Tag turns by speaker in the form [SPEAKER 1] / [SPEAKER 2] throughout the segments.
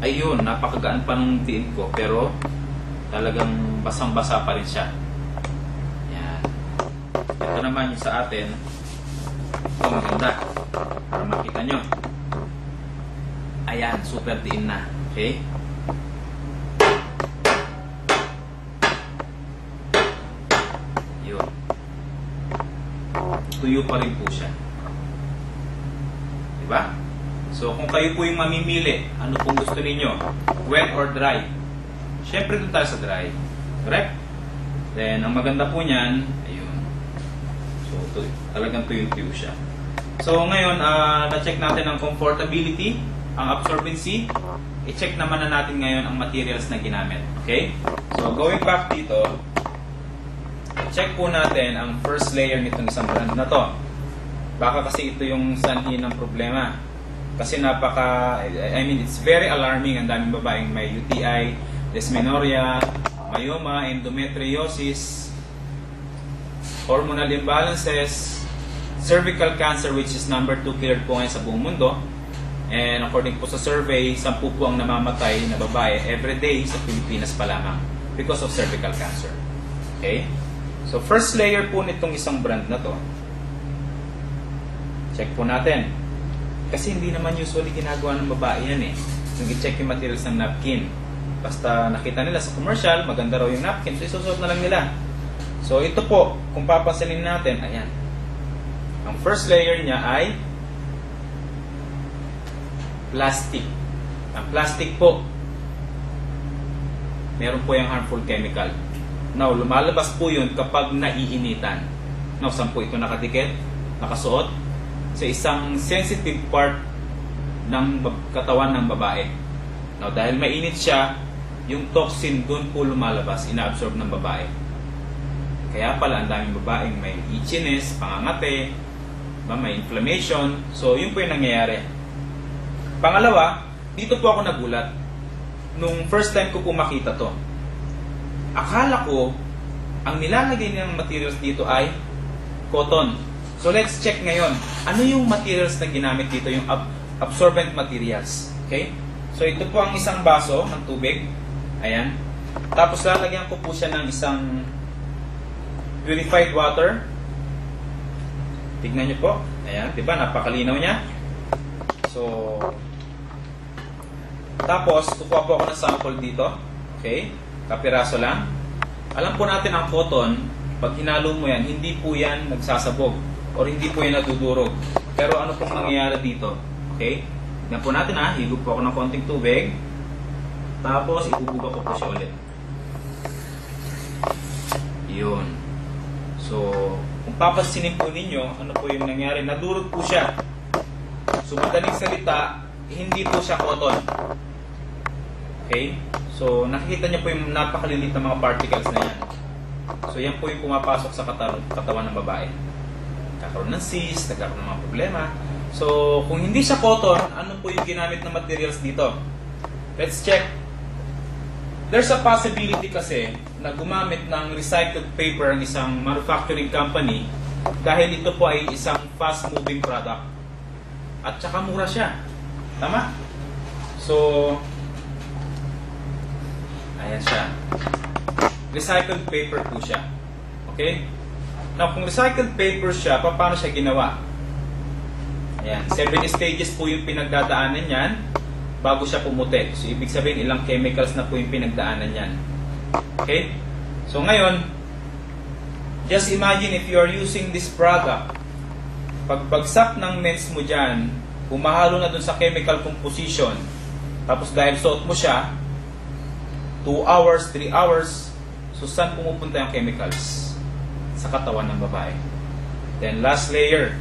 [SPEAKER 1] Ayun, napakagaan pa nung diin ko, pero talagang basang-basa pa rin siya. Yan. Ito naman yung sa atin. Ito maganda. Para makita nyo. Ayan, super diin na. Okay? Yun. Tuyo pa rin po siya. Diba? So, kung kayo po yung mamimili, ano pong gusto ninyo? Wet or dry? Siyempre doon tayo sa dry. Correct? Then, ang maganda po niyan, ayun. So, talagang tuyo-tuyo siya. So, ngayon, na-check natin ang comfortability, ang absorbency. I-check naman na natin ngayon ang materials na ginamit. Okay? So, going back dito, check po natin ang first layer nitong isang brand na to. Baka kasi ito yung sanhi ng problema. Kasi it's very alarming. Ang daming babaeng may UTI, dysmenorrhea, myoma, endometriosis, hormonal imbalances, cervical cancer, which is number 2 cleared po ngayon sa buong mundo. And according po sa survey, 10 po ang namamatay na babae every day sa Pilipinas pa lamang because of cervical cancer. Okay? So first layer po nitong isang brand na to. Check po natin. Kasi hindi naman usually ginagawa ng babae yan eh. Yung i-check yung materials ng napkin. Basta nakita nila sa commercial, maganda raw yung napkin, so isusuot na lang nila. So ito po, kung papansinin natin, ayan. Ang first layer niya ay plastic. Ang plastic po, meron po yung harmful chemical. Now, lumalabas po yun kapag naiinitan. Now, saan po ito nakadikit? Nakasuot? Sa isang sensitive part ng katawan ng babae. Now, dahil mainit siya, yung toxin doon po lumalabas, inaabsorb ng babae. Kaya pala, ang daming babaeng may itchiness, pangangate, may inflammation. So, yun po yung nangyayari. Pangalawa, dito po ako nagulat. Nung first time ko po makita to. Akala ko, ang nilalagay ng materials dito ay cotton. So, let's check ngayon. Ano yung materials na ginamit dito? Yung absorbent materials. Okay? So, ito po ang isang baso ng tubig. Ayan. Tapos, lalagyan ko po siya ng isang purified water. Tignan nyo po. Ayan. Diba? Napakalinaw niya. So, tapos, kukuha po ako ng sample dito. Okay? Kapiraso lang. Alam po natin ang cotton, pag hinalo mo yan, hindi po yan nagsasabog. Or hindi po yan nadudurog. Pero ano pong nangyayari dito? Okay? Tignan po natin ha. Higop po ako ng konting tubig. Tapos, ibubuga ko po siya ulit. Yun. So, kung papansinin po ninyo, ano po yung nangyari? Nadurog po siya. So, madaling salita, hindi po siya cotton. Okay? So, nakikita niyo po yung napakalilit na mga particles na yan. So, yan po yung pumapasok sa katawan ng babae. Nagkakaroon ng cyst, nagkakaroon ng mga problema. So, kung hindi siya cotton, ano po yung ginamit na materials dito? Let's check. There's a possibility kasi na gumamit ng recycled paper ang isang manufacturing company dahil ito po ay isang fast-moving product. At saka mura siya. Tama? So, ayan siya. Recycled paper po siya. Okay? Now, kung recycled paper siya, paano siya ginawa? Ayan, 7 stages po yung pinagdadaanan yan bago siya pumuti. So, ibig sabihin, ilang chemicals na po yung pinagdaanan yan. Okay? So, ngayon, just imagine if you are using this product, pagbagsak ng mens mo dyan, humahalo na dun sa chemical composition, tapos dahil suot mo siya, 2 hours, 3 hours, so saan pumupunta yung chemicals? Sa katawan ng babae. Then last layer,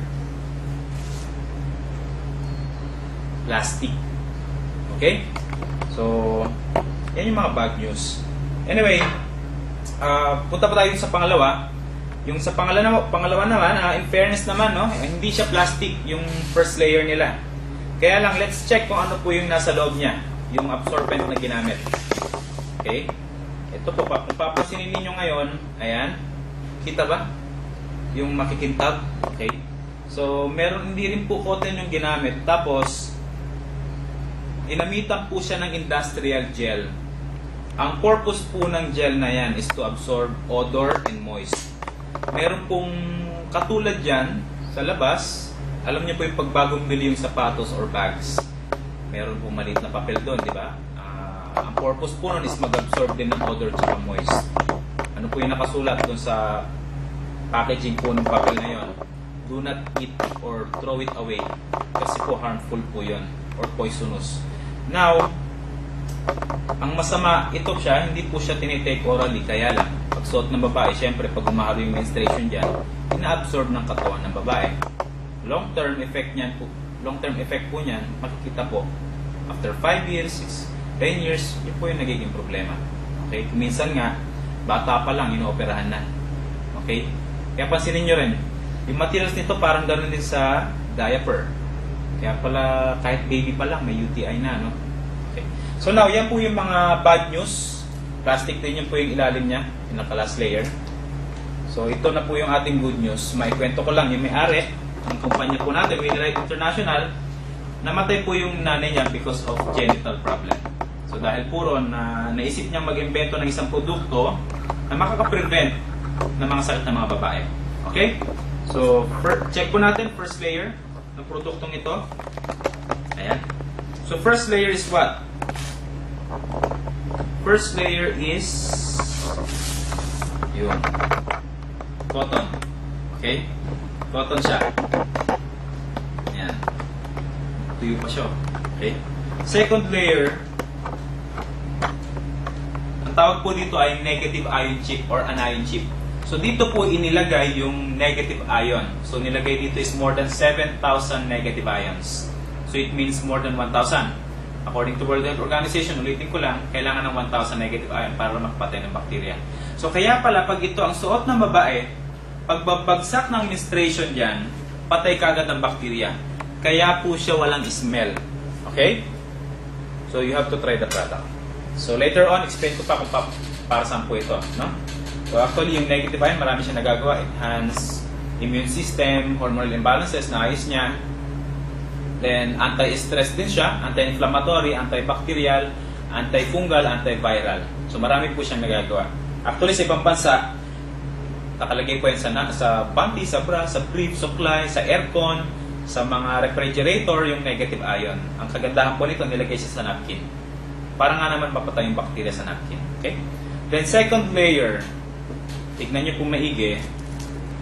[SPEAKER 1] plastic. Okay? So, yan yung mga bad news. Anyway, punta pa tayo sa pangalawa. Yung sa pangalawa naman, in fairness naman, no, hindi siya plastic yung first layer nila. Kaya lang, let's check kung ano po yung nasa loob niya, yung absorbent na ginamit. Okay? Ito po, kung papasinin ninyo ngayon, ayan, kita ba? Yung makikintab. Okay? So, meron, hindi rin po cotton yung ginamit. Tapos, ginamitan po siya ng industrial gel. Ang purpose po ng gel na yan is to absorb odor and moist. Meron pong katulad yan sa labas. Alam niyo po yung pagbagong bili yung sapatos or bags. Meron pong maliit na papel doon, di ba? Ang purpose po nun is mag-absorb din ng odor at moist. Ano po yung nakasulat doon sa packaging po ng papel na yon? Do not eat or throw it away. Kasi po harmful po yun or poisonous. Now, ang masama, ito siya, hindi po siya tinitake orally. Kaya lang, pag suot ng babae, syempre pag umahalo yung menstruation dyan, ina-absorb ng katawan ng babae. Long-term effect po niyan, makikita po. After 5 years, 10 years, yun po yung nagiging problema. Okay? Minsan nga, bata pa lang, inooperahan na. Okay? Kaya pansinin nyo rin, yung materials nito parang ganoon din sa diaper. Kaya pala, kahit baby pa lang, may UTI na, no? Okay. So now, yan po yung mga bad news. Plastic din yun po yung ilalim niya, yung naka-last layer. So, ito na po yung ating good news. Maikwento ko lang, yung may-ari, ang kumpanya po natin, Winrite International, namatay po yung nanay niya because of genital problem. So, dahil puro na naisip niyang mag-imbento ng isang produkto na makaka-prevent ng mga sakit ng mga babae. Okay? So, check po natin first layer ng produktong ito. Ayan. So, first layer is what? First layer is yun. Cotton. Okay? Cotton siya. Ayan. Tuyo pa siya. Okay? Second layer, ang tawag po dito ay negative ion chip or anion chip. So, dito po inilagay yung negative ion. So, nilagay dito is more than 7,000 negative ions. So, it means more than 1,000. According to World Health Organization, ulitin ko lang, kailangan ng 1,000 negative ion para makapatay ng bakterya. So, kaya pala, pag ito ang suot ng babae, pagbabagsak ng menstruation dyan, patay kagad ang bakterya. Kaya po siya walang smell. Okay? So, you have to try the product. So, later on, explain ko pa kung para saan po ito. No? So, actually, yung negative ion, marami siya nagagawa. Enhance immune system, hormonal imbalances, naayos niya. Then, anti-stress din siya, anti-inflammatory, antibacterial, antifungal, antiviral. So, marami po siyang nagagawa. Actually, sa ibang bansa, nakalagay po yan sa panty, sa bra, sa brief, suklay, sa aircon, sa mga refrigerator, yung negative ion. Ang kagandahan po nito, nilagay siya sa napkin. Para nga naman mapatay yung bakterya sa napkin. Okay? Then, second layer, tignan nyo po maigi.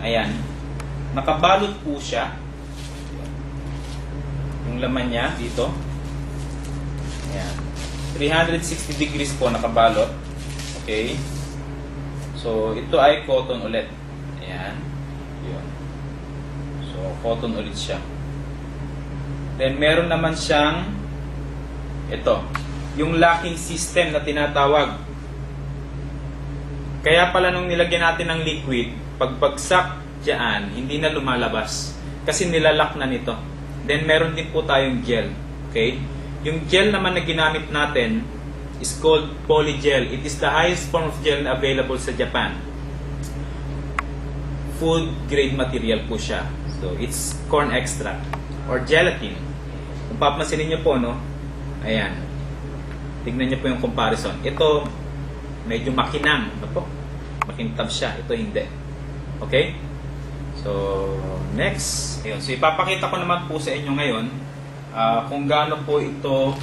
[SPEAKER 1] Ayan. Nakabalot po siya. Yung laman niya dito. Ayan. 360 degrees po nakabalot. Okay. So, ito ay cotton ulit. Ayan. Yun. So, cotton ulit siya. Then, meron naman siyang ito. Yung locking system na tinatawag. Kaya pala nung nilagyan natin ng liquid, pagbagsak dyan, hindi na lumalabas. Kasi nilalak na nito. Then, meron din po tayong gel. Okay? Yung gel naman na ginamit natin is called polygel. It is the highest form of gel na available sa Japan. Food grade material po siya. So, it's corn extract or gelatin. Kung papansinin nyo po, no? Ayan. Tignan nyo po yung comparison. Ito, medyo makinang. Ano po? Makintab siya. Ito hindi. Okay? So, next. Ayun. So, ipapakita ko naman po sa inyo ngayon kung gaano po ito